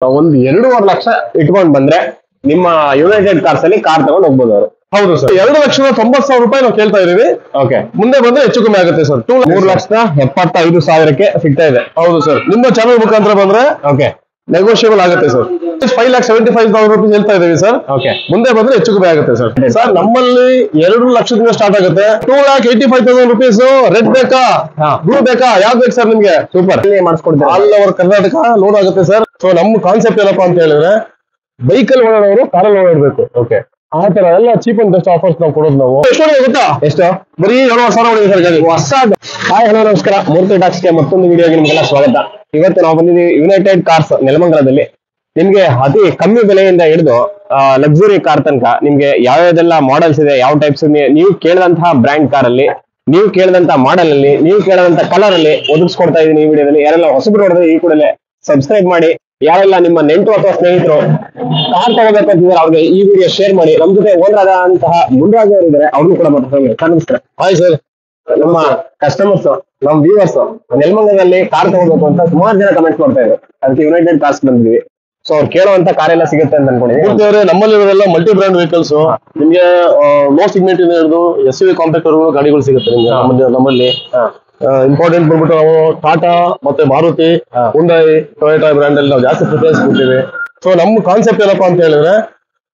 ಒಂದು 2.5 ಲಕ್ಷ ಇಟ್ಕೊಂಡ್ ಬಂದ್ರೆ ನಿಮ್ಮ ಯುನೈಟೆಡ್ ಕಾರ್ಸ್ ಅಲ್ಲಿ ಕಾರ್ ತಗೊಂಡು ಹೋಗ್ಬೋದು ಅವರು. ಹೌದು ಸರ್, 2,90,000 ರೂಪಾಯಿ ನಾವು ಕೇಳ್ತಾ ಇದೀವಿ. ಓಕೆ, ಮುಂದೆ ಬಂದ್ರೆ ಹೆಚ್ಚು ಕಮ್ಮಿ ಆಗುತ್ತೆ ಸರ್. 3,75,000ಕ್ಕೆ ಸಿಗ್ತಾ ಇದೆ. ಹೌದು ಸರ್, ನಿಮ್ಮ ಚಾನಲ್ ಮುಖಾಂತರ ಬಂದ್ರೆ ಓಕೆ, ನೆಗೋಷಿಯಬಲ್ ಆಗುತ್ತೆ ಸರ್. 5,75,000 ರೂಪಾಯಿ ಹೇಳ್ತಾ ಇದೀವಿ ಸರ್. ಓಕೆ, ಮುಂದೆ ಬಂದ್ರೆ ಹೆಚ್ಚು ಕಮ್ಮಿ ಆಗುತ್ತೆ ಸರ್. ಸರ್ ನಮ್ಮಲ್ಲಿ 2 ಲಕ್ಷದಿಂದ ಸ್ಟಾರ್ಟ್ ಆಗುತ್ತೆ. 2,85,000 ರೂಪೀಸ್. ರೆಡ್ ಬೇಕಾ, ಬ್ಲೂ ಬೇಕಾ, ಯಾವ್ದು ಬೇಕು ಸರ್ ನಿಮ್ಗೆ? ಸೂಪರ್, ಮಾಡ್ಸ್ಕೊಡ್ತೀವಿ. ಆಲ್ ಓವರ್ ಕರ್ನಾಟಕ ಲೋನ್ ಆಗುತ್ತೆ ಸರ್. ಸೊ ನಮ್ಮ ಕಾನ್ಸೆಪ್ಟ್ ಏನಪ್ಪಾ ಅಂತ ಹೇಳಿದ್ರೆ, ಬೈಕಲ್ಲಿ ಓಡಾಡೋರು ಕಾರಲ್ಲಿ ಓಡಾಡ್ಬೇಕು. ಓಕೆ, ಆ ತರ ಎಲ್ಲ ಚೀಪ್ ಅಂಡ್ ಬೆಸ್ಟ್ ಆಫರ್ಸ್ ನಾವು ಕೊಡೋದು. ನಾವು ಎಷ್ಟು ಗೊತ್ತಾ? ಎಷ್ಟು? ಬರೀ 7,000 ಹೊಡಿದೆ ಸರ್ ಗಾಡಿ. ಹೊಸದು. ಹಾಯ್, ಹಲೋ, ನಮಸ್ಕಾರ. ಮೂರ್ತಿ ಟಾಕ್ಸ್ಗೆ ಮತ್ತೊಂದು ವಿಡಿಯೋಗೆ ನಿಮ್ಗೆಲ್ಲ ಸ್ವಾಗತ. ಇವತ್ತು ನಾವು ಬಂದಿದ್ದೀವಿ ಯುನೈಟೆಡ್ ಕಾರ್ಸ್ ನೆಲಮಂಗಲದಲ್ಲಿ. ನಿಮ್ಗೆ ಅತಿ ಕಮ್ಮಿ ಬೆಲೆಯಿಂದ ಹಿಡಿದು ಲಕ್ಸುರಿ ಕಾರ್ ತನಕ ನಿಮ್ಗೆ ಯಾವ್ಯಾವ್ದೆಲ್ಲ ಮಾಡೆಲ್ಸ್ ಇದೆ, ಯಾವ ಟೈಪ್ಸ್ ನೀವು ಕೇಳಿದಂತಹ ಬ್ರ್ಯಾಂಡ್ ಕಾರ್ ಅಲ್ಲಿ, ನೀವು ಕೇಳಿದಂತಹ ಮಾಡೆಲ್ ಅಲ್ಲಿ, ನೀವು ಕೇಳಿದಂತ ಕಲರ್ ಅಲ್ಲಿ ಒದಗಿಸ್ಕೊಡ್ತಾ ಇದೀನಿ ಈ ವಿಡಿಯೋದಲ್ಲಿ. ಯಾರೆಲ್ಲ ಹೊಸಬ್ರು ನೋಡಿದ್ರೆ ಈ ಕೂಡಲೇ ಸಬ್ಸ್ಕ್ರೈಬ್ ಮಾಡಿ. ಯಾರೆಲ್ಲ ನಿಮ್ಮ ನೆಂಟು ಅಥವಾ ಸ್ನೇಹಿತರು ಕಾರ್ ತಗೋಬೇಕು ಅಂತಿದ್ದಾರೆ ಅವ್ರಿಗೆ ಈ ವಿಡಿಯೋ ಶೇರ್ ಮಾಡಿ. ನಮ್ ಜೊತೆ ಓನರ್ ಆದಂತಹ ಮುನ್ರಾಜ್ ಅವರು ಇದ್ದಾರೆ, ಅವ್ರನ್ನು ಕೂಡ ಮಾತಾಡ್ತಾರೆ. ಸರ್ ನಮಸ್ಕಾರ. Hi sir. ನಮ್ಮ ಕಸ್ಟಮರ್ಸ್, ನಮ್ಮ ವ್ಯೂವರ್ಸ್ ನೆಲಮಂಗಲದಲ್ಲಿ ಕಾರ್ ತಗೋಬೇಕು ಅಂತ ಸುಮಾರು ಜನ ಕಮೆಂಟ್ ಮಾಡ್ತಾ ಇದ್ದಾರೆ. ಅದಕ್ಕೆ ಯುನೈಟೆಡ್ ಕಾರ್ಸ್ ಬಂದಿದ್ವಿ. ಸೊ ಅವ್ರು ಕೇಳುವಂತ ಕಾರ್ ಎಲ್ಲ ಸಿಗುತ್ತೆ ಅಂತ ಅನ್ಕೊಂಡಿದ್ದೀವಿ. ನಮ್ಮಲ್ಲಿ ಇರೋದೆಲ್ಲ ಮಲ್ಟಿ ಬ್ರ್ಯಾಂಡ್ ವೆಹಿಕಲ್ಸ್. ನಿಮ್ಗೆ ಲೋ ಸಿಗ್ಮೆಂಟ್ ಇಂದ ಹಿಡಿದು SUV ಕಾಂಪ್ಯಾಕ್ಟ್ ಗಾಡಿಗಳು ಸಿಗುತ್ತೆ ನಿಮ್ಗೆ ನಮ್ಮಲ್ಲಿ. ಇಂಪಾರ್ಟೆಂಟ್ ಬಂದ್ಬಿಟ್ಟು ನಾವು ಟಾಟಾ ಮತ್ತೆ ಮಾರುತಿ, ಹುಂಡೈ, ಟೊಯೋಟಾ ಬ್ರ್ಯಾಂಡ್ ಅಲ್ಲಿ ನಾವು ಜಾಸ್ತಿ ಪ್ರಿಫರೆನ್ಸ್ ಕೊಡ್ತೀವಿ. ಸೊ ನಮ್ಮ ಕಾನ್ಸೆಪ್ಟ್ ಏನಪ್ಪಾ ಅಂತ ಹೇಳಿದ್ರೆ,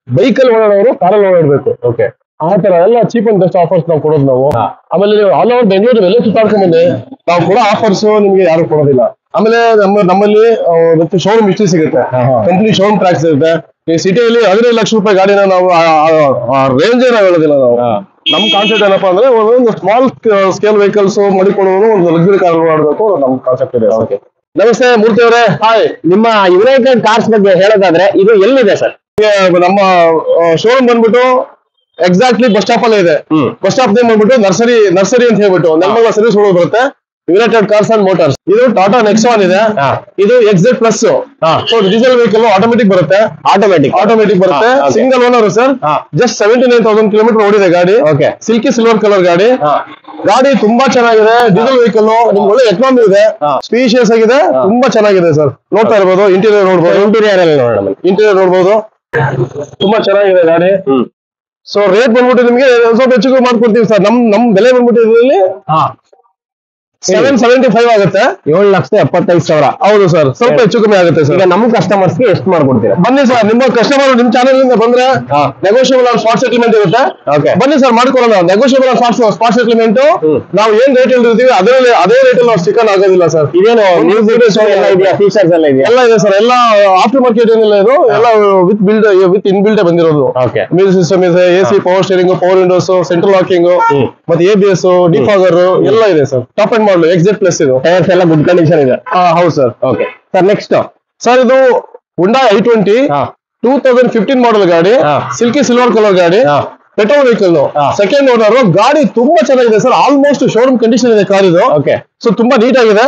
ಬೈಕಲ್ಲಿ ಓಡಾಡೋರು ಕಾರಲ್ಲಿ ಓಡಾಡ್ಬೇಕು. ಓಕೆ, ಆ ತರ ಎಲ್ಲ ಚೀಪ್ ಅಂಡ್ ಬೆಸ್ಟ್ ಆಫರ್ಸ್ ನಾವು ಕೊಡೋದು ನಾವು. ಆಮೇಲೆ ನೀವು ಆಲ್ ಓವರ್ ಬೆಂಗಳೂರು ಎಲ್ಲ ಸುತ್ತಾಡ್ಕೊಂಡ್ ಬಂದ್ರೆ ನಾವು ಕೂಡ ಆಫರ್ಸ್ ನಿಮ್ಗೆ ಯಾರು ಕೊಡೋದಿಲ್ಲ. ಆಮೇಲೆ ನಮ್ಮಲ್ಲಿ ಶೋರೂಮ್ ಹಿಸ್ಟ್ರಿ ಸಿಗುತ್ತೆ, ಕಂಪ್ನಿ ಶೋರೂಮ್ ಟ್ರ್ಯಾಕ್ಸ್ ಇರುತ್ತೆ. ಈ ಸಿಟಿಯಲ್ಲಿ 15 ಲಕ್ಷ ರೂಪಾಯಿ ಗಾಡಿನ ನಾವು ರೇಂಜ್ ನಾವು ಹೇಳೋದಿಲ್ಲ ನಾವು. ನಮ್ ಕಾನ್ಸೆಪ್ಟ್ ಏನಪ್ಪಾ ಅಂದ್ರೆ, ಒಂದು ಸ್ಮಾಲ್ ಸ್ಕೇಲ್ ವೆಹಿಕಲ್ಸ್ ಮಾಡಿಕೊಡೋದು, ಒಂದು ಲಕ್ಸುರಿ ಕಾರ್ ಮಾಡಬೇಕು, ನಮ್ ಕಾನ್ಸೆಪ್ಟ್ ಇದೆ. ಓಕೆ, ನಮಸ್ತೆ ಮೂರ್ತಿ ಅವರೇ. ಹಾಯ್, ನಿಮ್ಮ ಯುನೈಟೆಡ್ ಕಾರ್ಸ್ ಬಗ್ಗೆ ಹೇಳೋದಾದ್ರೆ ಇದು ಎಲ್ಲಿದೆ ಸರ್? ನಮ್ಮ ಶೋರೂಮ್ ಬಂದ್ಬಿಟ್ಟು ಎಕ್ಸಾಕ್ಟ್ಲಿ ಬಸ್ ಸ್ಟಾಪ್ ಅಲ್ಲೇ ಇದೆ. ಬಸ್ ಸ್ಟಾಪ್ ನೇಮ್ ಬಂದ್ಬಿಟ್ಟು ನರ್ಸರಿ ಅಂತ ಹೇಳ್ಬಿಟ್ಟು ನೆಲಮಂಗಲ ಸರ್ವಿಸ್ ರೋಡ್ ಬರುತ್ತೆ. United Cars and motors. ಇದು ಟಾಟಾ ನೆಕ್ಸಾನ್ ಇದೆ. ಇದು XZ plus. So diesel vehicle automatic ಬರುತ್ತೆ. ಆಟೋಮೆಟಿಕ್ ಬರುತ್ತೆ. Single owner sir. Just 79,000 kilometre ಓಡಿದೆ ಗಾಡಿ. ಓಕೆ, ಸಿಲ್ಕಿ ಸಿಲ್ವರ್ ಕಲರ್ ಗಾಡಿ. ಗಾಡಿ ತುಂಬಾ ಚೆನ್ನಾಗಿದೆ. ಡೀಸೆಲ್ ವೆಹಿಕಲ್, ನಿಮ್ಗೆ ಒಳ್ಳೆ ಎಕಾನಮಿ ಇದೆ, ಸ್ಪೇಷಿಯಸ್ ಆಗಿದೆ, ತುಂಬಾ ಚೆನ್ನಾಗಿದೆ ಸರ್. ನೋಡ್ತಾ ಇರ್ಬೋದು, ಇಂಟೀರಿಯರ್ ನೋಡ್ಬೋದು. ಇಂಟೀರಿಯರ್ ನೋಡ್ಬೋದು, ತುಂಬಾ ಚೆನ್ನಾಗಿದೆ ಗಾಡಿ. ಸೊ ರೇಟ್ ಬಂದ್ಬಿಟ್ಟು ನಿಮ್ಗೆ ಸ್ವಲ್ಪ ಹೆಚ್ಚು ಮಾಡ್ಕೊಡ್ತೀವಿ ಸರ್. ನಮ್ ಬೆಲೆ ಬಂದ್ಬಿಟ್ಟು ಇದರಲ್ಲಿ 775 ಆಗುತ್ತೆ. 7,75,000. ಹೌದು ಸರ್, ಸ್ವಲ್ಪ ಹೆಚ್ಚು ಕಮ್ಮಿ ಆಗುತ್ತೆ ಸರ್. ಈಗ ನಮ್ಮ ಕಸ್ಟಮರ್ಸ್ ಗೆ ಎಷ್ಟು ಮಾಡ್ಕೊಡ್ತೀರಾ? ಬನ್ನಿ ಸರ್, ನಿಮ್ಮ ಕಸ್ಟಮರ್ ನಿಮ್ ಚಾನಲ್ ಇಂದ ಬಂದ್ರೆ ನೆಗೋಷಿಯಬಲ್ ಆನ್ ಸ್ಪಾಟ್ ಸೆಟಲ್ಮೆಂಟ್ ಇರುತ್ತೆ. ಬನ್ನಿ ಸರ್, ಮಾಡ್ಕೊಳ್ಳೋಣ. Negotiable on spot settlement. ನಾವು ಏನ್ ರೇಟ್ ಇರ್ತೀವಿ ಅದೇ ರೇಟ್ ಅಲ್ಲಿ ನಾವು ಸ್ಟಿಕನ್ ಆಗೋದಿಲ್ಲ ಸರ್. ಇದೇನು ಫೀಚರ್ಸ್ ಎಲ್ಲ ಇದೆಯಾ? ಎಲ್ಲ ಇದೆ ಸರ್. ಎಲ್ಲ ಆಫ್ಟರ್ ಮಾರ್ಕೆಟ್ ಏನಿಲ್ಲ, ಇದು ಎಲ್ಲ ವಿತ್ ಇನ್ ಬಿಲ್ಡ್ ಬಂದಿರೋದು. ಮ್ಯೂಸಿಕ್ ಸಿಸ್ಟಮ್ ಇದೆ, AC, power steering, power windows, central locking, ಮತ್ತೆ ABS, ಡಿಫಾಗರ್ ಎಲ್ಲ ಇದೆ sir. Top and model XZ plus. ಇದು ಟೈರ್ಸ್ ಎಲ್ಲ ಗುಡ್ ಕಂಡೀಷನ್ ಇದೆ. ಹೌದು sir. Okay sir, next sir ಇದು ಹುಂಡಾ i20 2015 ಮಾಡಲ್ ಗಾಡಿ. ಸಿಲ್ಕಿ ಸಿಲ್ವರ್ ಕಲರ್ ಗಾಡಿ, ಪೆಟ್ರೋಲ್ ವೆಹಿಕಲ್, ಸೆಕೆಂಡ್ ಓನರ್. ಗಾಡಿ ತುಂಬಾ ಚೆನ್ನಾಗಿದೆ ಸರ್. ಆಲ್ಮೋಸ್ಟ್ ಶೋರೂಮ್ ಕಂಡೀಷನ್ ಇದೆ ಕಾರ್ ಇದು. ಸೊ ತುಂಬಾ ನೀಟ್ ಆಗಿದೆ.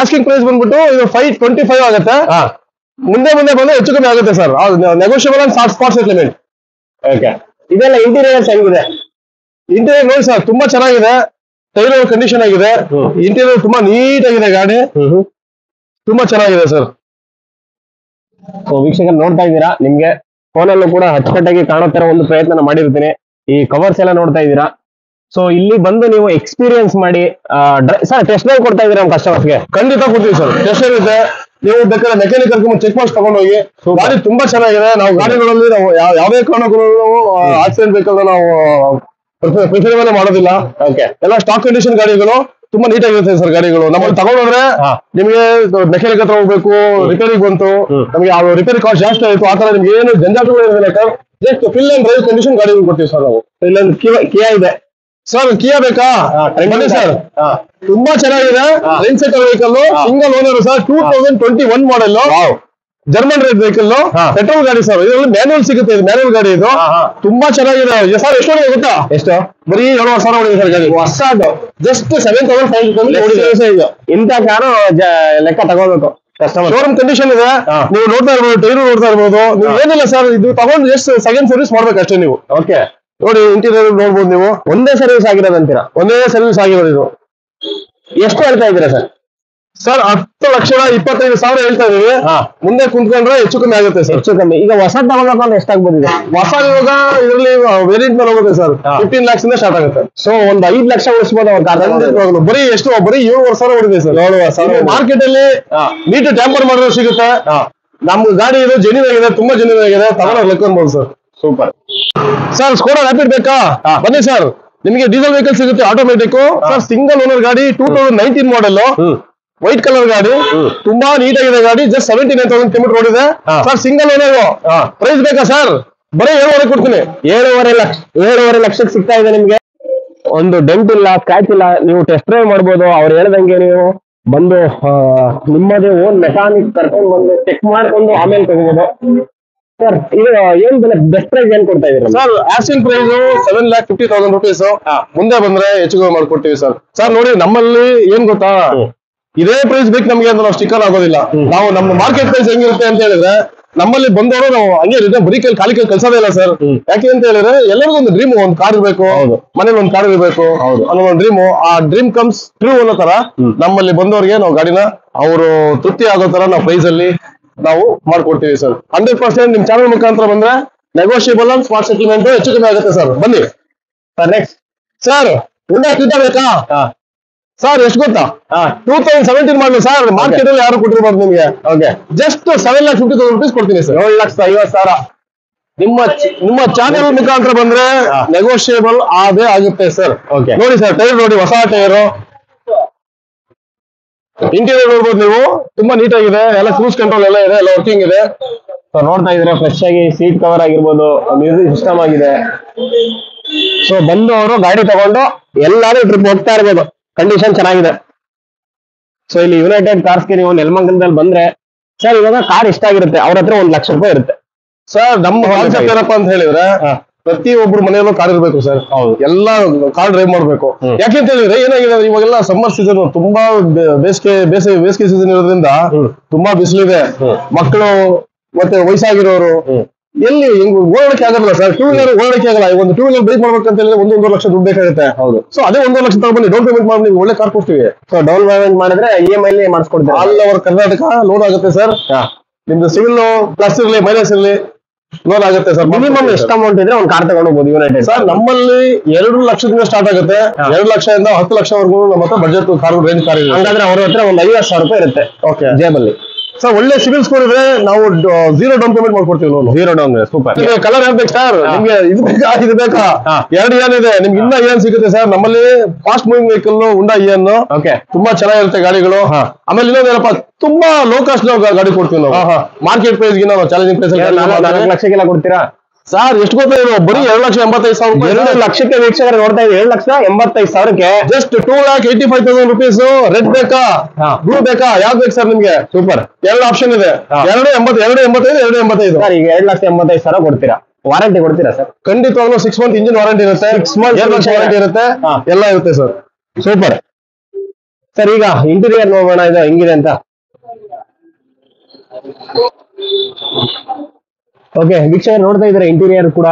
ಆಸ್ಕಿಂಗ್ ಪ್ರೈಸ್ ಬಂದ್ಬಿಟ್ಟು ಇದು 525 ಆಗುತ್ತೆ. ಮುಂದೆ ಬಂದ್ರೆ ಹೆಚ್ಚು ಕಮ್ಮಿ ಆಗುತ್ತೆ sir. Negotiable and spot settlement. Okay, ಇದೆಲ್ಲ ಇಂಟೀರಿಯರ್ ಹೆಂಗಿದೆ? ಇಂಟೀರಿಯರ್ ನೋಡಿ ಸರ್, ತುಂಬಾ ಚೆನ್ನಾಗಿದೆ. ಟೈರ್ ಕಂಡೀಷನ್ ಆಗಿದೆ. ಇಂಟೀರಿಯರ್ ತುಂಬಾ ನೀಟ್ ಆಗಿದೆ ಗಾಡಿ. ತುಂಬಾ ಚೆನ್ನಾಗಿದೆ ಸರ್. ಸೊ ವೀಕ್ಷಕರು ನೋಡ್ತಾ ಇದ್ದೀರಾ, ನಿಮ್ಗೆ ಫೋನಲ್ಲೂ ಕೂಡ ಅಚ್ಚುಕಟ್ಟಾಗಿ ಕಾಣೋ ತರ ಒಂದು ಪ್ರಯತ್ನ ಮಾಡಿರ್ತೀನಿ. ಈ ಕವರ್ಸ್ ಎಲ್ಲ ನೋಡ್ತಾ ಇದ್ದೀರಾ. ಸೊ ಇಲ್ಲಿ ಬಂದು ನೀವು ಎಕ್ಸ್ಪೀರಿಯನ್ಸ್ ಮಾಡಿ ಸರ್ ಟೆಸ್ಟ್ ಡ್ರೈವ್ ಕೊಡ್ತಾ ಇದ್ದೀರಾ ನಮ್ಮ ಕಸ್ಟಮರ್ಸ್ಗೆ? ಖಂಡಿತ ಕೊಡ್ತೀವಿ ಸರ್. ಟೆಸ್ಟ್ ಡ್ರೈವ್ ಇದೆ. ನೀವು ಬೇಕಾದ್ರೆ ಮೆಕ್ಯಾನಿಕ್ ಕರ್ಕೊಂಡು ಚೆಕ್ ಮಾಡಿ ತಗೊಂಡು ಹೋಗಿ. ಗಾಡಿ ತುಂಬಾ ಚೆನ್ನಾಗಿದೆ. ನಾವು ಗಾಡಿಗಳಲ್ಲಿ ನಾವು ಯಾವುದೇ ಕಾರಣಕ್ಕೂ ಆಕ್ಸಿಡೆಂಟ್ ವೆಹಿಕಲ್ ನಾವು ಪ್ರಿಫರೇಬಲ್ ಮಾಡೋದಿಲ್ಲ. ಎಲ್ಲ ಸ್ಟಾಕ್ ಕಂಡೀಷನ್ ಗಾಡಿಗಳು ತುಂಬಾ ನೀಟ್ ಆಗಿರುತ್ತೆ ಸರ್. ಗಾಡಿಗಳು ನಮ್ಮಲ್ಲಿ ತಗೊಂಡ್ರೆ ನಿಮ್ಗೆ ಮೆಕ್ಯಾನಿಕ್ ಹತ್ರ ಹೋಗ್ಬೇಕು, ರಿಪೇರಿಗೆ ಬಂತು, ನಮ್ಗೆ ರಿಪೇರಿ ಕಾಸ್ಟ್ ಜಾಸ್ತಿ ಆಯ್ತು, ಆತರ ನಿಮ್ಗೆ ಏನು ಜಂಜಾಟಗಳು ಇರೋದಿಲ್ಲ sir. Just fill and drive condition ಗಾಡಿಗಳು ಕೊಡ್ತೀವಿ ಸರ್ ನಾವು. ಇಲ್ಲೊಂದು ಕಿಯಾ ಇದೆ ಸರ್. ಕಿಯಾ ಬೇಕಾ? ಬನ್ನಿ ಸರ್, ತುಂಬಾ ಚೆನ್ನಾಗಿದೆ. Rent settle vehicle, single owner sir. 2021 model, German rate vehicle, petrol ಗಾಡಿ ಸರ್. ಇದರಲ್ಲಿ ಮ್ಯಾನ್ಯುವಲ್ ಸಿಗುತ್ತೆ. ಇದು ಮ್ಯಾನ್ಯುವಲ್ ಗಾಡಿ. ಇದು ತುಂಬಾ ಚೆನ್ನಾಗಿದೆ ಸರ್. ಎಷ್ಟು ಗೊತ್ತಾ? ಎಷ್ಟು? ಬರೀ 7,000 ಹೊಡಿದೆ ಸರ್ ಗಾಡಿ. ಹೊಸದು ಜಸ್ಟ್ 7,500. ಇಂಥ ಕಾರು ಲೆಕ್ಕ ತಗೋಬೇಕು. ಶೋರೂಮ್ ಕಂಡೀಷನ್ ಇದೆ. ನೀವು ನೋಡ್ತಾ ಇರ್ಬೋದು, ಟೈರು ನೋಡ್ತಾ ಇರ್ಬೋದು. ನೀವು ಏನಿಲ್ಲ ಸರ್, ಇದು ತಗೊಂಡು ಜಸ್ಟ್ ಸೆಕೆಂಡ್ ಸರ್ವಿಸ್ ಮಾಡ್ಬೇಕು ಅಷ್ಟೇ ನೀವು. ಓಕೆ, ನೋಡಿ ಇಂಟೀರಿಯರ್ ನೋಡ್ಬೋದು ನೀವು. ಒಂದೇ ಸರ್ವಿಸ್ ಆಗಿರೋದಂತೀರಾ? ಒಂದೇ ಸರ್ವಿಸ್ ಆಗಿರೋದು ಇದು. ಎಷ್ಟು ಹೇಳ್ತಾ ಇದ್ದೀರಾ ಸರ್? ಸರ್ 10,25,000 ಹೇಳ್ತಾ ಇದೀವಿ. ಮುಂದೆ ಕುಂತ್ಕೊಂಡ್ರೆ ಹೆಚ್ಚು ಕಮ್ಮಿ ಆಗುತ್ತೆ ಸರ್. ಹೆಚ್ಚು ಕಮ್ಮಿ. ಈಗ ಹೊಸ ತಗೋಬೇಕಂದ್ರೆ ಎಷ್ಟಾಗ್ಬೋದು? ಹೊಸ ಇವಾಗ ಇದರಲ್ಲಿ ವೇರಿಯಂಟ್ ಮೇಲೆ ಹೋಗುತ್ತೆ ಸರ್. 15 lakhs ಇಂದ ಸ್ಟಾರ್ಟ್ ಆಗುತ್ತೆ. ಸೊ ಒಂದ್ 5 ಲಕ್ಷ ಉಳಿಸಬಹುದು ಅವ್ರ ಕಾರ್. ಬರೀ ಎಷ್ಟು? ಬರೀ 7,500 ಹೊಡಿದೆ ಸರ್. 7,500 ಮಾರ್ಕೆಟ್ ಅಲ್ಲಿ ನೀಟ್ ಟ್ಯಾಂಪರ್ ಮಾಡಿದ್ರೆ ಸಿಗುತ್ತೆ. ನಮ್ ಗಾಡಿ ಇದು ಜೆನ್ಯೂನ್ ಆಗಿದೆ, ತುಂಬಾ ಜೆನ್ಯೂನ್ ಆಗಿದೆ, ತಗೊಂಡ್ ಲೆಕ್ಕೊಬಹುದು sir. Super sir. Skoda Rapid ಬೇಕಾ? ಬನ್ನಿ ಸರ್, ನಿಮಗೆ ಡೀಸೆಲ್ ವೆಹಿಕಲ್ ಸಿಗುತ್ತೆ, ಆಟೋಮೆಟಿಕ್ ಸರ್. ಸಿಂಗಲ್ ಓನರ್ ಗಾಡಿ, 2019 ಮಾಡೆಲ್, ವೈಟ್ ಕಲರ್ ಗಾಡಿ, ತುಂಬಾ ನೀಟ್ ಆಗಿದೆ ಗಾಡಿ. ಜಸ್ಟ್ 79,000 ಕಿಲೋಮೀಟರ್ ಓಡಿದೆ ಸರ್. Single owner. ಪ್ರೈಸ್ ಬೇಕಾ ಸರ್? ಬರೀ 7,500 ಕೊಡ್ತೀನಿ. 7,500 ಲಕ್ಷಕ್ಕೆ ಸಿಗ್ತಾ ಇದೆ ನಿಮ್ಗೆ. ಒಂದು ಡೆಂಟ್ ಇಲ್ಲ, ಸ್ಕ್ರಾಚ್ ಇಲ್ಲ. ನೀವು ಟೆಸ್ಟ್ ಡ್ರೈವ್ ಮಾಡ್ಬೋದು. ಅವ್ರು ಹೇಳ್ದಂಗೆ ನೀವು ಬಂದು ನಿಮ್ಮದೇ ಓನ್ ಮೆಕ್ಯಾನಿಕ್ ಕರ್ಕೊಂಡು ಬಂದು ಚೆಕ್ ಮಾಡ್ಕೊಂಡು ಆಮೇಲೆ ತಗೋಬಹುದು ಸರ್. ಇದು ಏನ್ ಬೆಲೆ, ಬೆಸ್ಟ್ ಪ್ರೈಸ್ ಏನ್ ಕೊಡ್ತಾ ಇದೀರಿ ಸರ್? Asking price 7,50,000 rupees. ಮುಂದೆ ಬಂದ್ರೆ ಹೆಚ್ಚು ಮಾಡ್ಕೊಡ್ತೀವಿ ಸರ್. ಸರ್ ನೋಡಿ, ನಮ್ಮಲ್ಲಿ ಏನ್ ಗೊತ್ತಾ, ಇದೇ ಪ್ರೈಸ್ ಬೇಕು ನಮ್ಗೆ ಅಂತ ನಾವು ಸ್ಟಿಕ್ಕರ್ ಆಗೋದಿಲ್ಲ. ನಾವು ನಮ್ಮ ಮಾರ್ಕೆಟ್ ಪ್ರೈಸ್ ಹೆಂಗಿರುತ್ತೆ ಅಂತ ಹೇಳಿದ್ರೆ, ನಮ್ಮಲ್ಲಿ ಬಂದವರು ನಾವು ಹಂಗೆ ಬರೀ ಖಾಲಿ ಕೆಲಸದೇ ಇಲ್ಲ ಸರ್. ಯಾಕೆ ಅಂತ ಹೇಳಿದ್ರೆ, ಎಲ್ಲರಿಗೂ ಒಂದು ಡ್ರೀಮ್, ಒಂದು ಕಾರ್ ಇರಬೇಕು, ಮನೇಲಿ ಒಂದು ಕಾರ್ ಇರಬೇಕು ಅನ್ನೋ ಒಂದು ಡ್ರೀಮ್. ಆ ಡ್ರೀಮ್ ಕಮ್ಸ್ ಟ್ರೂ ಅನ್ನೋ ತರ ನಮ್ಮಲ್ಲಿ ಬಂದವರಿಗೆ ನಾವು ಗಾಡಿನ ಅವರು ತೃಪ್ತಿ ಆಗೋ ತರ ನಾವು ಪ್ರೈಸ್ ಅಲ್ಲಿ ನಾವು ಮಾಡ್ಕೊಡ್ತೀವಿ ಸರ್. 100% ನಿಮ್ ಚಾನಲ್ ಮುಖಾಂತರ ಬಂದ್ರೆ ನೆಗೋಷಿಯಬಲ್ ಅಂಡ್ ಸ್ಮಾರ್ಟ್ ಸೆಟಲ್ಮೆಂಟ್ ಹೆಚ್ಚು ಕಮ್ಮಿ ಆಗುತ್ತೆ ಸರ್. ಬನ್ನಿ ಸರ್. ನೆಕ್ಸ್ಟ್ ಸರ್, ಹುಂಡಾ ಕ್ವಿಟಾ ಬೇಕಾ ಸರ್? ಎಷ್ಟು ಗೊತ್ತಾ? 2017 ಮಾಡಲು ಸರ್. ಮಾರ್ಕೆಟ್ ಅಲ್ಲಿ ಯಾರು ಕೊಟ್ಟಿರ್ಬಾರ್ದು ನಿಮ್ಗೆ. ಜಸ್ಟ್ 7,50,000 rupees ಕೊಡ್ತೀನಿ ಸರ್. 7,50,000. ನಿಮ್ಮ ಚಾನೆಲ್ ಮುಖಾಂತರ ಬಂದ್ರೆ ನೆಗೋಷಿಯಬಲ್ ಆದೇ ಆಗುತ್ತೆ ಸರ್. ನೋಡಿ ಸರ್, ಟೈರ್ ನೋಡಿ, ಹೊಸ ಟೈರ್. ಇಂಟೀರಿಯರ್ ನೋಡ್ಬೋದು ನೀವು, ತುಂಬಾ ನೀಟ್ ಆಗಿದೆ. ಎಲ್ಲ ಕ್ರೂಸ್ ಕಂಟ್ರೋಲ್ ಎಲ್ಲ ಇದೆ, ಎಲ್ಲ ವರ್ಕಿಂಗ್ ಇದೆ. ಸೊ ನೋಡ್ತಾ ಇದ್ರೆ ಫ್ರೆಶ್ ಆಗಿ ಸೀಟ್ ಕವರ್ ಆಗಿರ್ಬೋದು, ಮ್ಯೂಸಿಕ್ ಸಿಸ್ಟಮ್ ಆಗಿದೆ. ಸೊ ಬಂದು ಅವರು ಗಾಡಿ ತಗೊಂಡು ಎಲ್ಲಾರು ಟ್ರಿಪ್ ಹೋಗ್ತಾ ಇರ್ಬೋದು. ಕಂಡೀಷನ್ ಚೆನ್ನಾಗಿದೆ. ಸೊ ಇಲ್ಲಿ ಯುನೈಟೆಡ್ ಕಾರ್ಸ್ಗೆ ನೀವು ನೆಲಮಂಗಲದಲ್ಲಿ ಬಂದ್ರೆ ಸರ್, ಇವಾಗ ಕಾರ್ ಇಷ್ಟ ಆಗಿರುತ್ತೆ, ಅವ್ರ ಹತ್ರ 1 ಲಕ್ಷ ರೂಪಾಯಿ ಇರುತ್ತೆ ಸರ್. ನಮ್ಮ ಕಾನ್ಸೆಪ್ಟ್ ಏನಪ್ಪಾ ಅಂತ ಹೇಳಿದ್ರೆ, ಪ್ರತಿಯೊಬ್ರು ಮನೆಯಲ್ಲೂ ಕಾರ್ ಇರಬೇಕು ಸರ್. ಎಲ್ಲ ಕಾರ್ ಡ್ರೈವ್ ಮಾಡ್ಬೇಕು. ಯಾಕೆಂತ ಹೇಳಿದ್ರೆ ಏನಾಗಿದೆ, ಇವಾಗೆಲ್ಲ ಸಮ್ಮರ್ ಸೀಸನ್, ತುಂಬಾ ಬೇಸಿಗೆ ಸೀಸನ್ ಇರೋದ್ರಿಂದ ತುಂಬಾ ಬಿಸಿಲಿದೆ. ಮಕ್ಕಳು ಮತ್ತೆ ವಯಸ್ಸಾಗಿರೋರು ಎಲ್ಲಿ ಓಡಾಡಕ್ಕೆ ಆಗಲ್ಲ ಸರ್. 2 ವೀಲರ್ ಓಡಾಡಕ್ಕೆ ಆಗಲ್ಲ. ಒಂದು 2 ವೀಲರ್ ಬೈಕ್ ಮಾಡ್ಬೇಕಂತ ಹೇಳಿದ್ರೆ 1.5 ಲಕ್ಷ ದುಡ್ಡು ಬೇಕಾಗುತ್ತೆ. ಸೊ ಅದೇ 1.5 ಲಕ್ಷ ತಗೊಂಡು ಡೌನ್ ಪೇಮೆಂಟ್ ಮಾಡಿ ನೀವು ಒಳ್ಳೆ ಕಾರ್ ಕೊಡ್ತೀವಿ. ಸೊ ಡೌನ್ ಪೇಮೆಂಟ್ ಮಾಡಿದ್ರೆ EMI ಮಾಡಿಸ್ಕೊಡ್ತೀವಿ. ಆಲ್ ಓವರ್ ಕರ್ನಾಟಕ ಲೋನ್ ಆಗುತ್ತೆ ಸರ್. ನಿಮ್ದು ಸಿವಿಲ್ ಪ್ಲಸ್ ಇರಲಿ ಮೈನಸ್ ಇರಲಿ ಲೋನ್ ಆಗುತ್ತೆ ಸರ್. ಮಿನಿಮಮ್ ಎಷ್ಟು ಅಮೌಂಟ್ ಇದ್ರೆ ಒಂದು ಕಾರ್ ತಗೊಂಡೋಗ್ಬೋದು ಯುನೈಟೆಡ್ ಸರ್. ನಮ್ಮಲ್ಲಿ 2 ಲಕ್ಷದಿಂದ ಸ್ಟಾರ್ಟ್ ಆಗುತ್ತೆ. 2 ಲಕ್ಷದಿಂದ 10 ಲಕ್ಷವರೆಗೂ ನಮ್ಮ ಹತ್ರ ಬಜೆಟ್ ಕಾರ್ ರೇಂಜ್ ಕಾರ್ ಇದೆ. ಹಂಗಾದ್ರೆ ಅವ್ರ ಹತ್ರ ಒಂದು 50,000 ರೂಪಾಯಿ ಇರುತ್ತೆ ಜೇಬಲ್ಲಿ. ಸರ್ ಒಳ್ಳೆ ಸಿವಿಲ್ ಸ್ಕೋರ್ ಇದ್ರೆ ನಾವು 0 ಡೌನ್ ಪೇಮೆಂಟ್ ಮಾಡ್ಕೊಡ್ತೀವಿ. Loan 0 down. ಸೂಪರ್. ಕಲರ್ ಹೇಳ್ಬೇಕು ಸರ್. ನಿಮ್ಗೆ ಇದು ಬೇಕಾ, ಇದು ಬೇಕಾ? 2 ಏನ್ ಇದೆ ನಿಮ್ಗೆ, ಇನ್ನ ಏನ್ ಸಿಗುತ್ತೆ ಸರ್ ನಮ್ಮಲ್ಲಿ? ಫಾಸ್ಟ್ ಮೂವಿಂಗ್ ವೆಹಿಕಲ್ ಹುಂಡಾ EN ತುಂಬಾ ಚೆನ್ನಾಗಿರುತ್ತೆ ಗಾಡಿಗಳು. ಆಮೇಲೆ ಇನ್ನೊಂದೇನಪ್ಪ, ತುಂಬಾ ಲೋ ಕಾಸ್ಟ್ ಗಾಡಿ ಕೊಡ್ತೀವಿ ನಾವು. ಮಾರ್ಕೆಟ್ ಪ್ರೈಸ್ ಗಿನ್ನ ನಾವು ಚಾಲೆಂಜಿಂಗ್ ಪ್ರೈಸ್ 4 ಲಕ್ಷಕ್ಕೆಲ್ಲ ಕೊಡ್ತೀರಾ ಸರ್? ಎಷ್ಟು ಗೊತ್ತಾ ಇದು? ಬರೀ 2,85,000. 2 ಲಕ್ಷಕ್ಕೆ ವೀಕ್ಷಕರು ನೋಡ್ತಾ ಇದ್ದೀವಿ. 2,85,000ಕ್ಕೆ ಜಸ್ಟ್ 2,85,000 rupees. ರೆಡ್ ಬೇಕಾ, ಬ್ಲೂ ಬೇಕಾ, ಯಾವ್ದು ಬೇಕು ಸರ್ ನಿಮ್ಗೆ? ಸೂಪರ್. 2 ಆಪ್ಷನ್ ಇದೆ. 2,85,000 ಸರ್. ಈಗ 2,85,000 ಕೊಡ್ತೀರಾ? ವಾರಂಟಿ ಕೊಡ್ತೀರಾ ಸರ್? ಖಂಡಿತವಾಗ್ಲೂ 6 month ಇಂಜಿನ್ ವಾರಂಟಿ ಇರುತ್ತೆ, 6 months ವಾರಂಟಿ ಇರುತ್ತೆ, ಎಲ್ಲ ಇರುತ್ತೆ ಸರ್. Super sir. ಈಗ ಇಂಟೀರಿಯರ್ ನೋಡೋಣ, ಇದು ಹೆಂಗಿದೆ ಅಂತ. ಓಕೆ ವೀಕ್ಷಕರು ನೋಡ್ತಾ ಇದ್ರೆ ಇಂಟೀರಿಯರ್ ಕೂಡ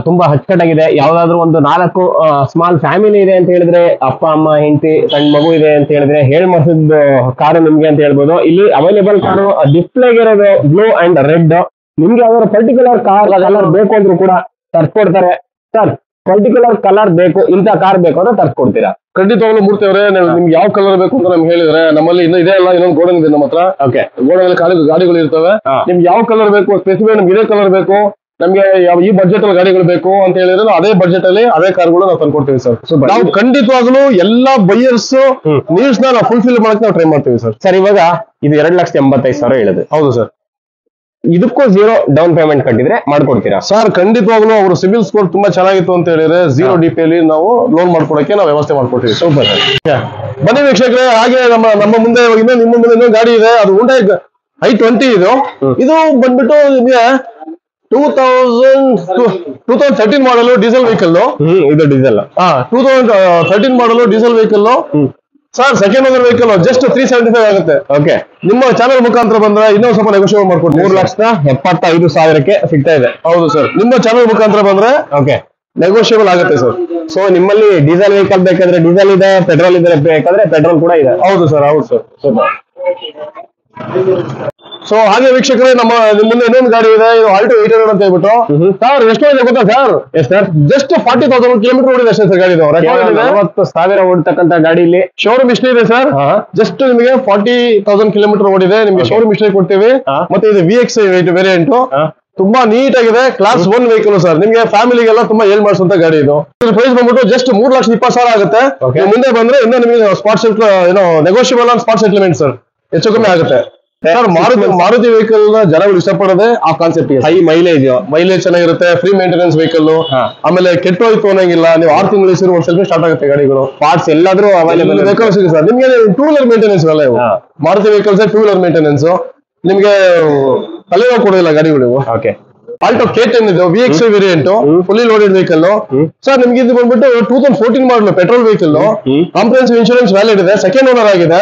ತುಂಬಾ ಅಚ್ಚುಕಟ್ಟಾಗಿದೆ. ಯಾವ್ದಾದ್ರು ಒಂದು 4 ಸ್ಮಾಲ್ ಫ್ಯಾಮಿಲಿ ಇದೆ ಅಂತ ಹೇಳಿದ್ರೆ, ಅಪ್ಪ ಅಮ್ಮ ಹೆಂಡತಿ ಸಣ್ಣ ಮಗು ಇದೆ ಅಂತ ಹೇಳಿದ್ರೆ, ಹೇಳಿ ಮಾಡಿಸಿದ ಕಾರು ನಿಮ್ಗೆ ಅಂತ ಹೇಳ್ಬೋದು. ಇಲ್ಲಿ ಅವೈಲೇಬಲ್ ಕಾರು ಡಿಸ್ಪ್ಲೇಗೆ ಇರೋದು ಬ್ಲೂ ಅಂಡ್ ರೆಡ್. ನಿಮ್ಗೆ ಯಾವ್ದಾದ್ರು ಪರ್ಟಿಕ್ಯುಲರ್ ಕಲರ್ ಬೇಕು ಅಂದ್ರೂ ಕೂಡ ತರ್ಸ್ಕೊಡ್ತಾರೆ ಸರ್. ಪರ್ಟಿಕ್ಯುಲರ್ ಕಲರ್ ಬೇಕು, ಇಂಥ ಕಾರ್ ಬೇಕು ಅಂತ ತರ್ಸ್ಕೊಡ್ತೀರಾ? ಖಂಡಿತವಾಗ್ಲೂ ಮೂರ್ತಿ ಅವರೇ, ನಿಮ್ಗೆ ಯಾವ ಕಲರ್ ಬೇಕು ಅಂತ ನಮ್ಗೆ ಹೇಳಿದ್ರೆ, ನಮ್ಮಲ್ಲಿ ಇನ್ನು ಇದೆ ಅಲ್ಲ, ಇನ್ನೊಂದು ಗೋಡನ್ ಇದೆ ನಮ್ಮ ಹತ್ರ. ಗೋಡನಲ್ಲಿ ಗಾಡಿಗಳು ಇರ್ತವೆ. ನಿಮ್ಗೆ ಯಾವ ಕಲರ್ ಬೇಕು ಸ್ಪೆಸಿಫಿಕ್, ನಮ್ಗೆ ಇದೇ ಕಲರ್ ಬೇಕು, ನಮ್ಗೆ ಈ ಬಜೆಟ್ ಅಲ್ಲಿ ಗಾಡಿಗಳು ಬೇಕು ಅಂತ ಹೇಳಿದ್ರೆ ಅದೇ ಬಜೆಟ್ ಅಲ್ಲಿ ಅದೇ ಕಾರ್ಗಳು ನಾವು ತಂದ್ಕೊಡ್ತೀವಿ ಸರ್. ನಾವು ಖಂಡಿತವಾಗ್ಲೂ ಎಲ್ಲಾ ಬೈಯರ್ಸ್ ನೀಡ್ಸ್ ನಾವು ಫುಲ್ಫಿಲ್ ಮಾಡಕ್ಕೆ ನಾವು ಟ್ರೈ ಮಾಡ್ತೀವಿ ಸರ್. ಸರ್ ಇವಾಗ ಇದು 2,85,000 ಹೇಳಿದೆ. ಹೌದು ಸರ್. ಇದಕ್ಕೂ 0 ಡೌನ್ ಪೇಮೆಂಟ್ ಕಟ್ಟಿದ್ರೆ ಮಾಡ್ಕೊಡ್ತೀರಾ ಸರ್? ಖಂಡಿತವಾಗ್ಲೂ ಅವರು ಸಿಬಿಲ್ ಸ್ಕೋರ್ ತುಂಬಾ ಚೆನ್ನಾಗಿತ್ತು ಅಂತ ಹೇಳಿದ್ರೆ 0 DP ಅಲ್ಲಿ ನಾವು ಲೋನ್ ಮಾಡ್ಕೊಡಕ್ಕೆ ನಾವು ವ್ಯವಸ್ಥೆ ಮಾಡ್ಕೊಡ್ತೀವಿ. ಸೂಪರ್. ಬನ್ನಿ ವೀಕ್ಷಕರೇ, ಹಾಗೆ ನಮ್ಮ ಮುಂದೆ ನಿಮ್ಮ ಮುಂದೆ ಇನ್ನೊಂದು ಗಾಡಿ ಇದೆ. ಅದು Hyundai i20 ಇದು ಬಂದ್ಬಿಟ್ಟು ನಿಮಗೆ 2013 ಮಾಡಲು ಡೀಸೆಲ್ ವೆಹಿಕಲ್. ಇದು ಡೀಸೆಲ್. 2013 ಮಾಡಲು diesel vehicle sir. Second owner vehicle just 375 ಆಗುತ್ತೆ. ಓಕೆ. ನಿಮ್ಮ ಚಾನಲ್ ಮುಖಾಂತರ ಬಂದ್ರೆ ಇನ್ನೂ ಸ್ವಲ್ಪ ನೆಗೋಷಿಯೇಟ್ ಮಾಡ್ಕೊಡ್ತೀವಿ. 3,75,000ಕ್ಕೆ ಸಿಗ್ತಾ ಇದೆ. ಹೌದು ಸರ್. ನಿಮ್ಮ ಚಾನಲ್ ಮುಖಾಂತರ ಬಂದ್ರೆ ಓಕೆ ನೆಗೋಷಿಯೇಬಲ್ ಆಗುತ್ತೆ ಸರ್. ಸೊ ನಿಮ್ಮಲ್ಲಿ ಡೀಸೆಲ್ ವೆಹಿಕಲ್ ಬೇಕಾದ್ರೆ ಡೀಸೆಲ್ ಇದೆ, ಪೆಟ್ರೋಲ್ ಇದೆ ಬೇಕಾದ್ರೆ ಪೆಟ್ರೋಲ್ ಕೂಡ ಇದೆ. ಹೌದು ಸರ್. ಹೌದು ಸರ್. ಸೊ ಹಾಗೆ ವೀಕ್ಷಕರೇ ನಿಮ್ಮ ಮುಂದೆ ಇನ್ನೊಂದು ಗಾಡಿ ಇದೆ, ಇದು ಆಲ್ಟೋ 800 ಅಂತ ಹೇಳ್ಬಿಟ್ಟು. ಸರ್ ಎಷ್ಟು ಇದೆ ಗೊತ್ತಾ sir? Yes sir, just 40,000 kilometre ಓಡಿದೆ ಅಷ್ಟೇ ಸರ್ ಗಾಡಿ. 40,000 ಓಡ್ತಕ್ಕಂತ ಗಾಡಿ ಇಲ್ಲಿ ಶೋರೂಮ್ ಹಿಸ್ಟ್ರಿ ಇದೆ ಸರ್. ಜಸ್ಟ್ ನಿಮಗೆ 40,000 ಕಿಲೋಮೀಟರ್ ಓಡಿದೆ. ನಿಮಗೆ ಶೋರೂಮ್ ಹಿಸ್ಟ್ರಿ ಕೊಡ್ತೀವಿ. ಮತ್ತೆ ಇದು VX ವೇರಿಯಂಟ್ ತುಂಬಾ ನೀಟ್ ಆಗಿದೆ. Class 1 vehicle sir. ನಿಮಗೆ ಫ್ಯಾಮಿಲಿಗೆಲ್ಲ ತುಂಬಾ ಏಳ್ ಮಾಡಿಸುವಂತ ಗಾಡಿ ಇದು. ಪ್ರೈಸ್ ಬಂದ್ಬಿಟ್ಟು ಜಸ್ಟ್ 3,20,000 ಆಗುತ್ತೆ. ಮುಂದೆ ಬಂದ್ರೆ ಇನ್ನೂ ನಿಮಗೆ ಸ್ಪಾಟ್ ಏನೋ negotiable on spot settlement sir, ಹೆಚ್ಚು ಕಮ್ಮಿ ಆಗುತ್ತೆ ಸರ್. ಮಾರುತಿ ವೆಹಿಕಲ್ ಜನಗಳು ಇಷ್ಟಪಡೋದೇ ಆ ಕಾನ್ಸೆಪ್ಟ್. ಹೈ ಮೈಲೇಜ್ ಚೆನ್ನಾಗಿರುತ್ತೆ, ಫ್ರೀ ಮೇಂಟೆನೆನ್ಸ್ ವೆಹಿಕಲ್. ಆಮೇಲೆ ಕೆಟ್ಟೋಯ್ತು ಅನ್ನಂಗಿಲ್ಲ. ನೀವು 6 ತಿಂಗಳು ಇಸಿರು ಒಂದ್ ಸ್ವಲ್ಪ ಸ್ಟಾರ್ಟ್ ಆಗುತ್ತೆ ಗಾಡಿಗಳು. ಪಾರ್ಟ್ಸ್ ಎಲ್ಲಾದ್ರೂ ಅವೈಲೇಬಲ್ ವೆಹಿಕಲ್ ಸಿಗುತ್ತೆ ಸರ್. ನಿಮ್ಗೆ 2 ವೀಲರ್ ಮೇಂಟೆನೆನ್ಸ್ ಅಲ್ಲ ಇವು. Maruti vehicles 2 wheeler maintenance. ನಿಮ್ಗೆ ತಲೆನೋವು ಕೊಡೋದಿಲ್ಲ ಗಾಡಿಗಳು. ಓಕೆ, ಆಲ್ಟೋ K10 ಇದು VX variant, fully loaded vehicle sir. ನಿಮ್ಗೆ ಇದು ಬಂದ್ಬಿಟ್ಟು 2014 ಮಾಡಲು petrol vehicle. Comprehensive insurance valid ಇದೆ, ಸೆಕೆಂಡ್ ಓನರ್ ಆಗಿದೆ.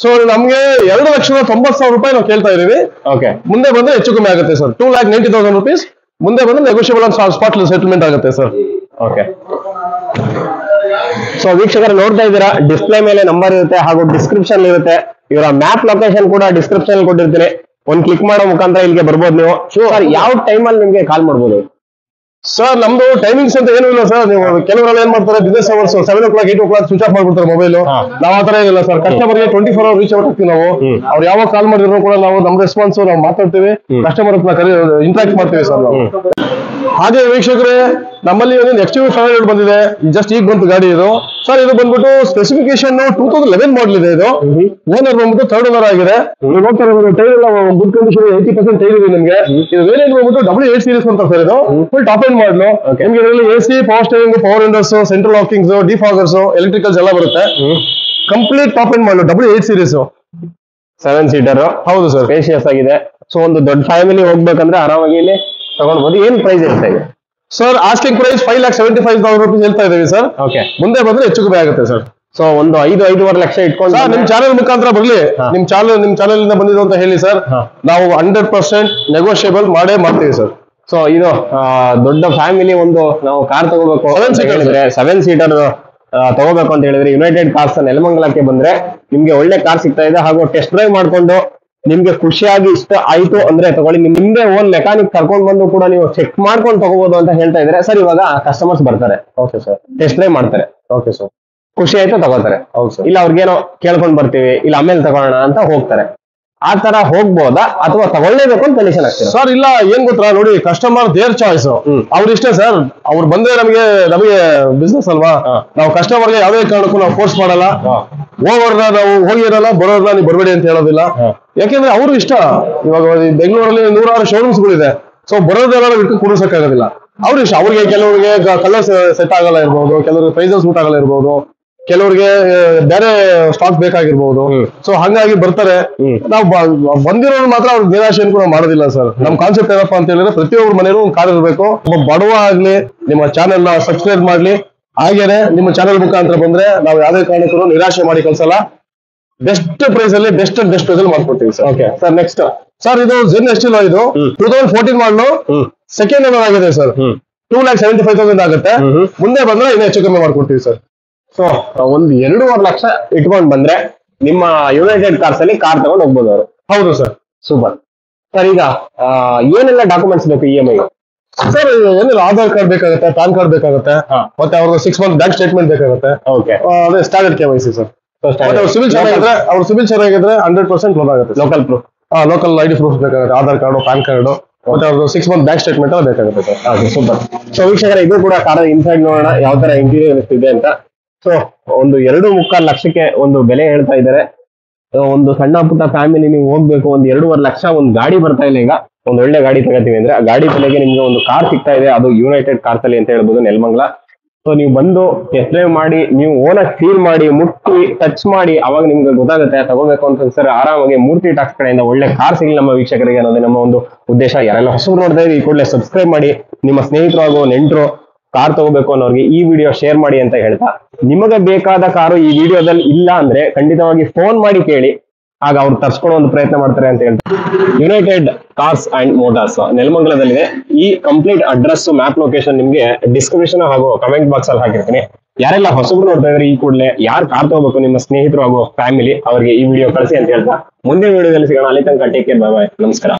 ಸೊ ನಮ್ಗೆ 2,90,000 ರೂಪಾಯಿ ನಾವು ಕೇಳ್ತಾ ಇದೀವಿ. ಓಕೆ, ಮುಂದೆ ಬಂದ್ರೆ ಹೆಚ್ಚು ಕಮ್ಮಿ ಆಗುತ್ತೆ ಸರ್. 2,90,000 ರೂಪೀಸ್. ಮುಂದೆ ಬಂದ್ರೆ ನೆಗೋಷಿಯಬಲ್ ಆನ್ ಸ್ಪಾಟ್ ಸೆಟಲ್ಮೆಂಟ್ ಆಗುತ್ತೆ ಸರ್. ಓಕೆ, ಸೊ ವೀಕ್ಷಕರು ನೋಡ್ತಾ ಇದ್ದೀರಾ, ಡಿಸ್ಪ್ಲೇ ಮೇಲೆ ನಂಬರ್ ಇರುತ್ತೆ ಹಾಗೂ ಡಿಸ್ಕ್ರಿಪ್ಷನ್ ಇರುತ್ತೆ. ಇವರ ಮ್ಯಾಪ್ ಲೊಕೇಶನ್ ಕೂಡ ಡಿಸ್ಕ್ರಿಪ್ಷನ್ ಕೊಟ್ಟಿರ್ತೀನಿ. ಒಂದ್ ಕ್ಲಿಕ್ ಮಾಡೋ ಮುಖಾಂತರ ಇಲ್ಲಿಗೆ ಬರ್ಬೋದು ನೀವು. ಸರ್, ಯಾವ ಟೈಮಲ್ಲಿ ನಿಮ್ಗೆ ಕಾಲ್ ಮಾಡ್ಬೋದು ಸರ್? ನಮ್ದು ಟೈಮಿಂಗ್ಸ್ ಅಂತ ಏನೂ ಇಲ್ಲ ಸರ್. ನೀವು ಕೆಲವರೆಲ್ಲ ಏನ್ ಮಾಡ್ತಾರೆ, business hours 7 o'clock 8 o'clock switch off ಮಾಡ್ಬಿಡ್ತಾರೆ ಮೊಬೈಲ್. ನಾವ್ ಆತರ ಏನಿಲ್ಲ ಸರ್. ಕಸ್ಟಮರ್ಗೆ 24 hours ರೀಚ್ ಆಗ್ತೀವಿ ನಾವು. ಅವ್ರು ಯಾವಾಗ ಕಾಲ್ ಮಾಡಿದ್ರು ಕೂಡ ನಾವು ನಮ್ ರೆಸ್ಪಾನ್ಸ್ ನಾವು ಮಾತಾಡ್ತೀವಿ, ಕಸ್ಟಮರ್ ಇಂಟ್ರಾಕ್ಟ್ ಮಾಡ್ತೀವಿ ಸರ್ ನಾವು. ಹಾಗೆ ವೀಕ್ಷಕರೇ, ನಮ್ಮಲ್ಲಿ ಒಂದು XUV500 ಬಂದಿದೆ, ಜಸ್ಟ್ ಈಗ ಬಂತು ಗಾಡಿ ಇದು ಸರ್. ಇದು ಬಂದ್ಬಿಟ್ಟು ಸ್ಪೆಸಿಫಿಕೇಶನ್ 2011 ಮಾಡಲ್ ಇದೆ. ಇದು ಓನರ್ ಬಂದ್ಬಿಟ್ಟು 3rd ಓನರ್ ಆಗಿದೆ. ಟೈರ್ ಎಲ್ಲ ಗುಡ್ ಕಂಡೀಷನ್, 80% ಟೈರ್ ಇದೆ ನಿಮ್ಗೆ. ಇದು ವೇರಿಯಂಟ್ ಬಂದ್ಬಿಟ್ಟು W8 ಸೀರೀಸ್ ಅಂತ ಸರ್. ಇದು ಫುಲ್ ಟಾಪ್ ಎಂಡ್ ಮಾಡಲು. ನಿಮ್ಗೆ ಇದರಲ್ಲಿ AC, power steering, power windows, central lockings, defoggers, electricals ಎಲ್ಲ ಬರುತ್ತೆ. ಕಂಪ್ಲೀಟ್ ಟಾಪ್ ಎಂಡ್ ಮಾಡಲು W8 ಸೀರೀಸ್ 7 ಸೀಟರ್. ಹೌದು ಸರ್, ಸ್ಪೇಷಿಯಸ್ ಆಗಿದೆ. ಸೊ ಒಂದು ದೊಡ್ಡ ಫ್ಯಾಮಿಲಿ ಹೋಗ್ಬೇಕಂದ್ರೆ ಆರಾಮಾಗಿ ಇಲ್ಲಿ ತಗೊಂಡ್ಬೋದು. ಏನ್ ಪ್ರೈಸ್ ಇರುತ್ತೆ ಸರ್? ಆಸ್ಕಿಂಗ್ ಪ್ರೈಸ್ 5,75,000 ರೂಪೀಸ್ ಹೇಳ್ತಾ ಇದೀವಿ ಸರ್. ಓಕೆ, ಮುಂದೆ ಬಂದ್ರೆ ಹೆಚ್ಚು ಕಮ್ಮಿ ಆಗುತ್ತೆ ಸರ್. ಸೊ ಒಂದು 5-5.5 ಲಕ್ಷ ಇಟ್ಕೊಂಡು ನಿಮ್ ಚಾನೆಲ್ ಮುಖಾಂತರ ಬರ್ಲಿ. ನಿಮ್ ಚಾನೆಲ್ ಇಂದ ಬಂದಿದ್ದು ಅಂತ ಹೇಳಿ ಸರ್. ನಾವು 100% ನೆಗೋಷಿಯಬಲ್ ಮಾಡೇ ಮಾಡ್ತೀವಿ ಸರ್. ಸೊ ಇದು ದೊಡ್ಡ ಫ್ಯಾಮಿಲಿ ಒಂದು ನಾವು ಕಾರ್ ತಗೋಬೇಕು 7 ಸೀಟರ್ ತಗೋಬೇಕು ಅಂತ ಹೇಳಿದ್ರೆ ಯುನೈಟೆಡ್ ಕಾರ್ಸ್ ನೆಲಮಂಗಲಕ್ಕೆ ಬಂದ್ರೆ ನಿಮ್ಗೆ ಒಳ್ಳೆ ಕಾರ್ ಸಿಗ್ತಾ ಇದೆ. ಹಾಗೂ ಟೆಸ್ಟ್ ಡ್ರೈವ್ ಮಾಡ್ಕೊಂಡು ನಿಮ್ಗೆ ಖುಷಿಯಾಗಿ ಇಷ್ಟ ಆಯ್ತು ಅಂದ್ರೆ ತಗೊಳ್ಳಿ. ನಿಮ್ದೇ ಓನ್ ಮೆಕ್ಯಾನಿಕ್ ಕರ್ಕೊಂಡು ಬಂದು ಕೂಡ ನೀವು ಚೆಕ್ ಮಾಡ್ಕೊಂಡು ತಗೋಬಹುದು ಅಂತ ಹೇಳ್ತಾ ಇದ್ರೆ ಸರ್. ಇವಾಗ ಕಸ್ಟಮರ್ಸ್ ಬರ್ತಾರೆ, ಓಕೆ ಸರ್, ಟೆಸ್ಟ್ ಡ್ರೈವ್ ಮಾಡ್ತಾರೆ, ಓಕೆ ಸರ್, ಖುಷಿ ಆಯ್ತು ತಗೋತಾರೆ. ಹೌದು ಸರ್. ಇಲ್ಲ ಅವ್ರಿಗೇನೋ ಕೇಳ್ಕೊಂಡ್ ಬರ್ತೀವಿ, ಇಲ್ಲ ಆಮೇಲೆ ತಗೋಣ ಅಂತ ಹೋಗ್ತಾರೆ. ಆ ತರ ಹೋಗ್ಬೋದಾ ಅಥವಾ ತಗೊಳ್ಳೇಬೇಕು ಅಂತ ಕಂಡೀಷನ್ ಆಗ್ತದೆ ಸರ್? ಇಲ್ಲ, ಏನ್ ಗೊತ್ತಾ ನೋಡಿ, ಕಸ್ಟಮರ್ ದೇರ್ ಚಾಯ್ಸ್. ಅವ್ರ ಇಷ್ಟೇ ಸರ್. ಅವ್ರು ಬಂದ್ರೆ ನಮಗೆ ಬಿಸ್ನೆಸ್ ಅಲ್ವಾ. ನಾವು ಕಸ್ಟಮರ್ಗೆ ಯಾವುದೇ ಕಾರಣಕ್ಕೂ ನಾವು ಫೋರ್ಸ್ ಮಾಡಲ್ಲ. ಹೋಗೋರ್ನ ನಾವು ಹೋಗಿರಲ್ಲ, ಬರೋರ್ನ ನೀವು ಬರಬೇಡಿ ಅಂತ ಹೇಳೋದಿಲ್ಲ. ಯಾಕೆಂದ್ರೆ ಅವ್ರು ಇಷ್ಟ. ಇವಾಗ ಬೆಂಗಳೂರಲ್ಲಿ 106 ಶೋರೂಮ್ಸ್ಗಳಿದೆ. ಸೊ ಬರೋದೆಲ್ಲ ಬಿಟ್ಟು ಕೂಡಿಸಕ್ಕಾಗೋದಿಲ್ಲ. ಅವ್ರ ಇಷ್ಟ. ಅವ್ರಿಗೆ ಕೆಲವರಿಗೆ ಕಲರ್ ಸೆಟ್ ಆಗಲ್ಲ ಇರ್ಬೋದು, ಕೆಲವ್ರಿಗೆ ಪ್ರೈಸಸ್ ಸೂಟ್ ಆಗಲ್ಲ ಇರ್ಬೋದು, ಕೆಲವ್ರಿಗೆ ಬೇರೆ ಸ್ಟಾಕ್ ಬೇಕಾಗಿರ್ಬಹುದು. ಸೊ ಹಂಗಾಗಿ ಬರ್ತಾರೆ. ನಾವು ಬಂದಿರೋರು ಮಾತ್ರ ಅವ್ರ ನಿರಾಶೆಯನ್ನು ಕೂಡ ಮಾಡೋದಿಲ್ಲ ಸರ್. ನಮ್ ಕಾನ್ಸೆಪ್ಟ್ ಏನಪ್ಪಾ ಅಂತ ಹೇಳಿದ್ರೆ, ಪ್ರತಿಯೊಬ್ಬರ ಮನೆಯಲ್ಲೂ ಒಂದು ಕಾರ್ ಇರಬೇಕು. ಒಬ್ಬ ಬಡವ ಆಗ್ಲಿ ನಿಮ್ಮ ಚಾನೆಲ್ ನ ಸಬ್ಸ್ಕ್ರೈಬ್ ಮಾಡ್ಲಿ. ಹಾಗೇನೆ ನಿಮ್ಮ ಚಾನೆಲ್ ಮುಖಾಂತರ ಬಂದ್ರೆ ನಾವು ಯಾವುದೇ ಕಾರಣಕ್ಕೂ ನಿರಾಶೆ ಮಾಡಿ ಕಳ್ಸಲ್ಲ. ಬೆಸ್ಟ್ ಪ್ರೈಸ್ ಅಲ್ಲಿ ಬೆಸ್ಟ್ ಪ್ರೈಸ್ ಮಾಡ್ಕೊಡ್ತೀವಿ sir. Okay sir, next sir, ಇದು Zen ST ಇದು 2014 ಮಾಡಲು, ಸೆಕೆಂಡ್ ಓನರ್ ಆಗಿದೆ ಸರ್. 2,75,000 ಆಗುತ್ತೆ. ಮುಂದೆ ಬಂದ್ರೆ ಇನ್ನೂ ಹೆಚ್ಚು ಕಮ್ಮಿ ಮಾಡ್ಕೊಡ್ತೀವಿ ಸರ್. ಸೊ ಒಂದು 2.5 ಲಕ್ಷ ಇಟ್ಕೊಂಡ್ ಬಂದ್ರೆ ನಿಮ್ಮ ಯುನೈಟೆಡ್ ಕಾರ್ಸ್ ಅಲ್ಲಿ ಕಾರ್ ತಗೊಂಡು ಹೋಗ್ಬೋದು ಅವರು. ಹೌದು ಸರ್. Super sir. ಈಗ ಏನೆಲ್ಲ ಡಾಕ್ಯುಮೆಂಟ್ಸ್ ಬೇಕು EMI ಸರ್? ಏನಿಲ್ಲ, ಆಧಾರ್ ಕಾರ್ಡ್ ಬೇಕಾಗುತ್ತೆ, ಪ್ಯಾನ್ ಕಾರ್ಡ್ ಬೇಕಾಗುತ್ತೆ, ಮತ್ತೆ ಅವ್ರದ್ದು 6 month ಬ್ಯಾಂಕ್ ಸ್ಟೇಟ್ಮೆಂಟ್ ಬೇಕಾಗುತ್ತೆ. ಓಕೆ, ಅದೇ ಸ್ಟ್ಯಾಂಡರ್ಡ್ KYC ಸರ್. ಸಿವಿಲ್ ಚೆನ್ನಾಗಿದ್ರೆ 100% ಲೋನ್ ಆಗುತ್ತೆ. Local proof, local ID proof ಬೇಕಾಗುತ್ತೆ, ಆಧಾರ್ ಕಾರ್ಡ್, ಪ್ಯಾನ್ ಕಾರ್ಡ್, ಮತ್ತೆ ಅವ್ರದ್ದು 6 month ಬ್ಯಾಂಕ್ ಸ್ಟೇಟ್ಮೆಂಟ್ ಎಲ್ಲ ಬೇಕಾಗುತ್ತೆ ಸರ್. Okay, super. ಸೊ ವೀಕ್ಷಕರ, ಇದು ಕೂಡ ಕಾರ್ ಇನ್ಸೈಡ್ ನೋಡೋಣ ಯಾವ ತರ ಇಂಟೀರಿಯರ್ ಇದೆ ಅಂತ. ಸೊ ಒಂದು 2.25 ಲಕ್ಷಕ್ಕೆ ಒಂದು ಬೆಲೆ ಹೇಳ್ತಾ ಇದ್ದಾರೆ. ಒಂದು ಸಣ್ಣ ಪುಟ್ಟ ಫ್ಯಾಮಿಲಿ ನೀವು ಹೋಗ್ಬೇಕು, ಒಂದು 2.5 ಲಕ್ಷ ಒಂದು ಗಾಡಿ ಬರ್ತಾ ಇಲ್ಲ. ಈಗ ಒಂದು ಒಳ್ಳೆ ಗಾಡಿ ತಗೋತೀವಿ ಅಂದ್ರೆ ಆ ಗಾಡಿ ಬೆಲೆಗೆ ನಿಮ್ಗೆ ಒಂದು ಕಾರ್ ಸಿಗ್ತಾ ಇದೆ. ಅದು ಯುನೈಟೆಡ್ ಕಾರ್ಸ್ ಅಲ್ಲಿ ಅಂತ ಹೇಳ್ಬೋದು, ನೆಲಮಂಗಲ. ಸೊ ನೀವು ಬಂದು ಟೆಸ್ಟ್ ಡ್ರೈವ್ ಮಾಡಿ, ನೀವು ಓನಾಗಿ ಫೀಲ್ ಮಾಡಿ, ಮುಟ್ಟಿ ಟಚ್ ಮಾಡಿ, ಅವಾಗ ನಿಮ್ಗೆ ಗೊತ್ತಾಗುತ್ತೆ ತಗೋಬೇಕು ಅಂತ ಸರ್. ಆರಾಮಾಗಿ ಮೂರ್ತಿ ಟಾಕ್ಸ್ ಕಡೆಯಿಂದ ಒಳ್ಳೆ ಕಾರ್ ಸಿಗಲಿ ನಮ್ಮ ವೀಕ್ಷಕರಿಗೆ ಅನ್ನೋದೇ ನಮ್ಮ ಒಂದು ಉದ್ದೇಶ. ಯಾರೆಲ್ಲ ಹೊಸಬ್ರು ನೋಡ್ತಾ ಇದ್ದೀವಿ, ಈ ಕೂಡಲೇ ಸಬ್ಸ್ಕ್ರೈಬ್ ಮಾಡಿ, ನಿಮ್ಮ ಸ್ನೇಹಿತರು ಹಾಗೂ ನೆಂಟರು ಕಾರ್ ತಗೋಬೇಕು ಅನ್ನೋರಿಗೆ ಈ ವಿಡಿಯೋ ಶೇರ್ ಮಾಡಿ ಅಂತ ಹೇಳ್ತಾ, ನಿಮಗೆ ಬೇಕಾದ ಕಾರು ಈ ವಿಡಿಯೋದಲ್ಲಿ ಇಲ್ಲ ಅಂದ್ರೆ ಖಂಡಿತವಾಗಿ ಫೋನ್ ಮಾಡಿ ಕೇಳಿ, ಆಗ ಅವ್ರು ತರ್ಸ್ಕೊಳ್ಳೋ ಒಂದು ಪ್ರಯತ್ನ ಮಾಡ್ತಾರೆ ಅಂತ ಹೇಳ್ತಾರೆ. ಯುನೈಟೆಡ್ ಕಾರ್ಸ್ ಅಂಡ್ ಮೋಟಾರ್ಸ್ ನೆಲಮಂಗಲದಲ್ಲಿದೆ. ಈ ಕಂಪ್ಲೀಟ್ ಅಡ್ರೆಸ್, ಮ್ಯಾಪ್ ಲೊಕೇಶನ್ ನಿಮ್ಗೆ ಡಿಸ್ಕ್ರಿಪ್ಷನ್ ಹಾಗೂ ಕಮೆಂಟ್ ಬಾಕ್ಸ್ ಅಲ್ಲಿ ಹಾಕಿರ್ತೀನಿ. ಯಾರೆಲ್ಲ ಹೊಸಬ್ರು ನೋಡ್ತಾ ಇದ್ರೆ ಈ ಕೂಡಲೇ ಯಾರು ಕಾರ್ ತಗೋಬೇಕು ನಿಮ್ಮ ಸ್ನೇಹಿತರು ಹಾಗೂ ಫ್ಯಾಮಿಲಿ ಅವರಿಗೆ ಈ ವಿಡಿಯೋ ಕಳಿಸಿ ಅಂತ ಹೇಳ್ತಾ ಮುಂದಿನ ವಿಡಿಯೋದಲ್ಲಿ ಸಿಗೋಣ. ಅಲ್ಲಿ ತನಕ ಟೇಕ್ ಕೇರ್, ಬಾಯ್ ಬಾಯ್, ನಮಸ್ಕಾರ.